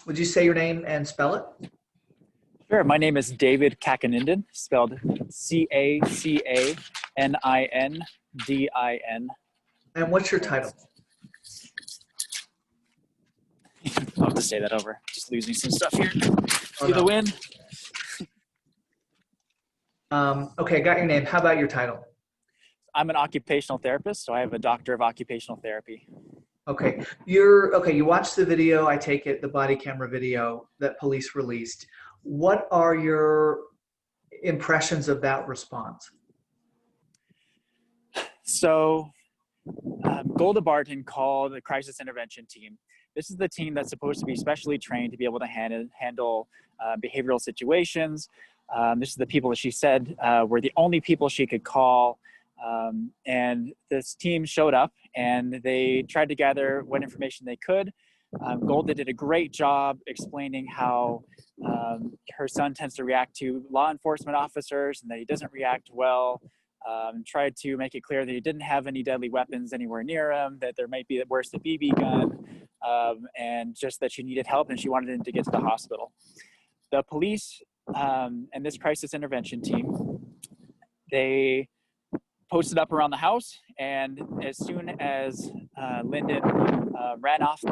Would you say your name and spell it? Sure. My name is David Cacanindin, spelled Cacanindin. And what's your title? I'll have to say that over. Just losing some stuff here. Oh, See no. the win? Okay, got your name. How about your title? I'm an occupational therapist, so I have a doctor of occupational therapy. Okay, you watched the video, I take it, the body camera video that police released. What are your impressions of that response? So Golda Barton called the crisis intervention team. This is the team that's supposed to be specially trained to be able to handle behavioral situations. This is the people that she said were the only people she could call. And this team showed up and they tried to gather what information they could. Golda did a great job explaining how her son tends to react to law enforcement officers and that he doesn't react well. Tried to make it clear that he didn't have any deadly weapons anywhere near him, that there might be at worst a BB gun, and just that she needed help and she wanted him to get to the hospital. The police and this crisis intervention team, they posted up around the house, and as soon as Lyndon ran off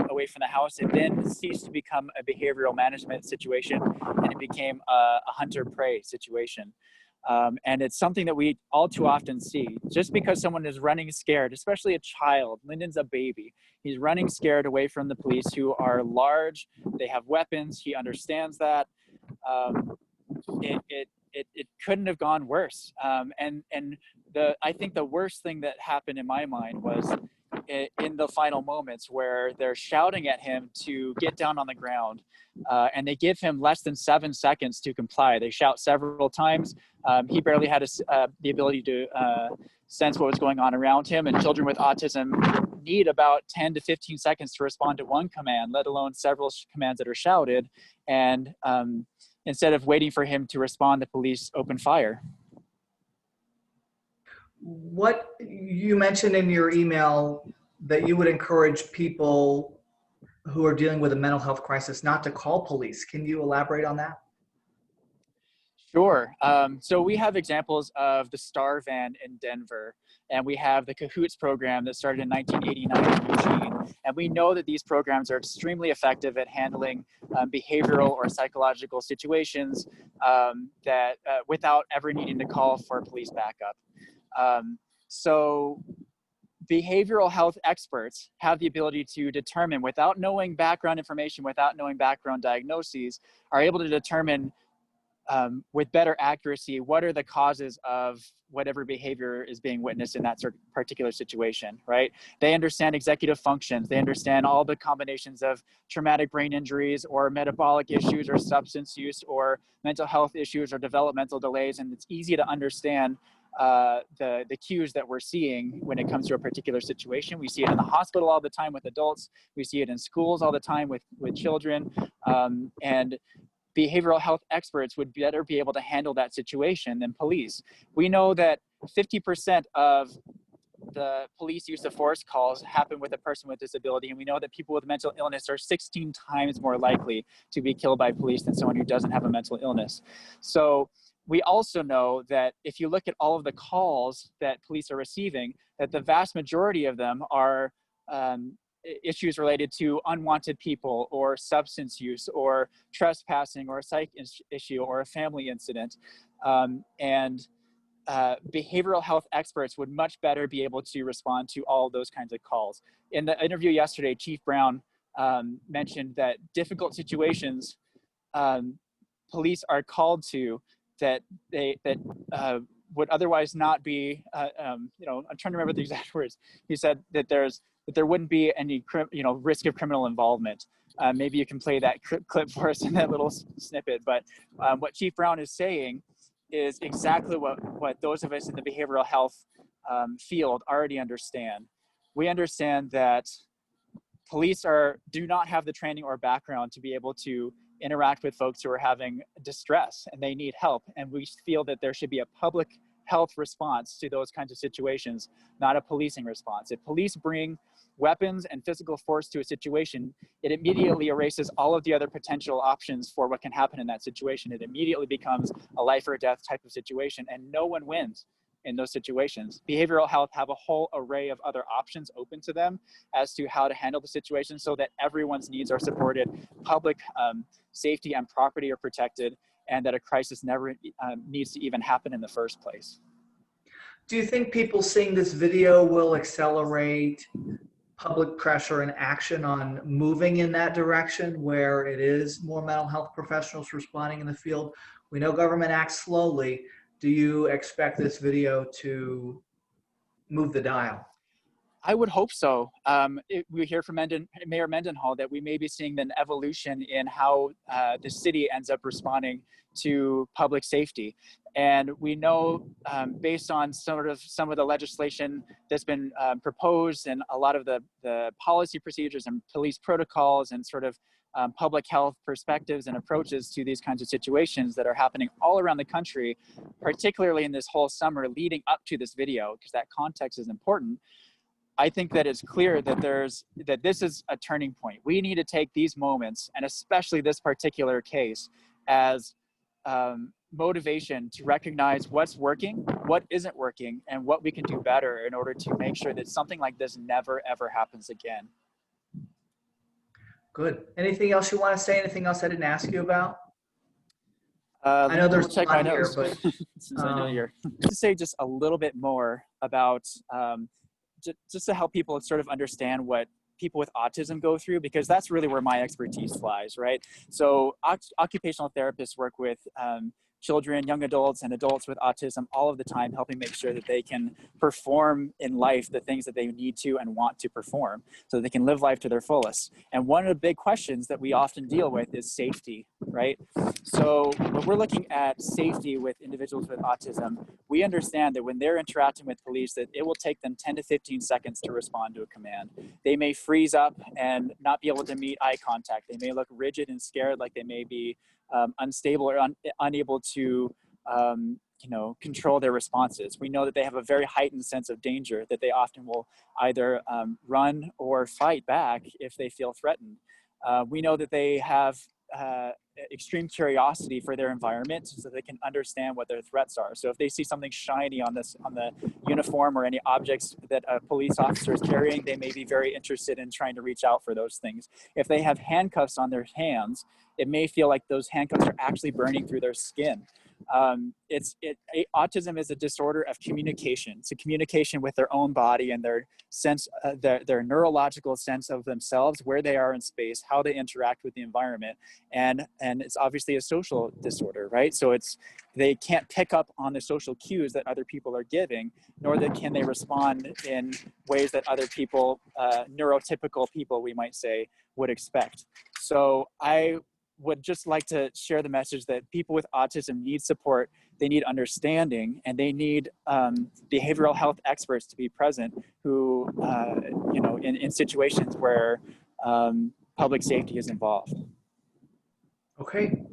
away from the house, it then ceased to become a behavioral management situation, and it became a hunter-prey situation. And it's something that we all too often see. Just because someone is running scared, especially a child, Lyndon's a baby, he's running scared away from the police who are large, they have weapons, he understands that. It couldn't have gone worse. And I think the worst thing that happened in my mind was in the final moments where they're shouting at him to get down on the ground, and they give him less than 7 seconds to comply. They shout several times. He barely had the ability to sense what was going on around him, and children with autism need about 10 to 15 seconds to respond to one command, let alone several commands that are shouted. And instead of waiting for him to respond, the police opened fire. What you mentioned in your email that you would encourage people who are dealing with a mental health crisis not to call police. Can you elaborate on that? Sure. So we have examples of the STAR van in Denver, and we have the CAHOOTS program that started in 1989 in Eugene. And we know that these programs are extremely effective at handling behavioral or psychological situations that without ever needing to call for police backup. So behavioral health experts have the ability to determine, without knowing background information, without knowing background diagnoses, are able to determine with better accuracy what are the causes of whatever behavior is being witnessed in that particular situation, right? They understand executive functions. They understand all the combinations of traumatic brain injuries or metabolic issues or substance use or mental health issues or developmental delays. And it's easy to understand the cues that we're seeing when it comes to a particular situation. We see it in the hospital all the time with adults. We see it in schools all the time with children. And behavioral health experts would better be able to handle that situation than police. We know that 50% of the police use of force calls happen with a person with disability, and we know that people with mental illness are 16 times more likely to be killed by police than someone who doesn't have a mental illness. So we also know that if you look at all of the calls that police are receiving, that the vast majority of them are issues related to unwanted people or substance use or trespassing or a psych issue or a family incident. Behavioral health experts would much better be able to respond to all those kinds of calls. In the interview yesterday, Chief Brown mentioned that difficult situations police are called to that would otherwise not be, I'm trying to remember the exact words. He said that there wouldn't be any risk of criminal involvement. Maybe you can play that clip for us in that little snippet. But what Chief Brown is saying is exactly what those of us in the behavioral health field already understand. We understand that police do not have the training or background to be able to interact with folks who are having distress and they need help. And we feel that there should be a public health response to those kinds of situations, not a policing response. If police bring weapons and physical force to a situation, it immediately erases all of the other potential options for what can happen in that situation. It immediately becomes a life or death type of situation, and no one wins in those situations. Behavioral health have a whole array of other options open to them as to how to handle the situation so that everyone's needs are supported, public safety and property are protected, and that a crisis never needs to even happen in the first place. Do you think people seeing this video will accelerate public pressure and action on moving in that direction where it is more mental health professionals responding in the field? We know government acts slowly. Do you expect this video to move the dial? I would hope so. We hear from Mayor Mendenhall that we may be seeing an evolution in how the city ends up responding to public safety. And we know based on some of the legislation that's been proposed and a lot of the policy procedures and police protocols and public health perspectives and approaches to these kinds of situations that are happening all around the country, particularly in this whole summer leading up to this video, because that context is important. I think that it's clear that this is a turning point. We need to take these moments, and especially this particular case, as motivation to recognize what's working, what isn't working, and what we can do better in order to make sure that something like this never, ever happens again. Good. Anything else you want to say? Anything else I didn't ask you about? I know there's check my here, notes, but since I know you're to say just a little bit more about just to help people sort of understand what people with autism go through, because that's really where my expertise lies, right? So occupational therapists work with children, young adults, and adults with autism all of the time, helping make sure that they can perform in life the things that they need to and want to perform so that they can live life to their fullest. And one of the big questions that we often deal with is safety, right? So when we're looking at safety with individuals with autism, we understand that when they're interacting with police, that it will take them 10 to 15 seconds to respond to a command. They may freeze up and not be able to meet eye contact. They may look rigid and scared, like they may be unstable or unable to control their responses. We know that they have a very heightened sense of danger, that they often will either run or fight back if they feel threatened. We know that they have extreme curiosity for their environment so they can understand what their threats are. So if they see something shiny on the uniform or any objects that a police officer is carrying, they may be very interested in trying to reach out for those things. If they have handcuffs on their hands, it may feel like those handcuffs are actually burning through their skin. Autism is a disorder of communication. It's a communication with their own body and their sense, their neurological sense of themselves, where they are in space, how they interact with the environment, and it's obviously a social disorder, right? So they can't pick up on the social cues that other people are giving, nor can they respond in ways that other people, neurotypical people, we might say, would expect. So I would just like to share the message that people with autism need support, they need understanding, and they need behavioral health experts to be present who, in situations where public safety is involved. Okay,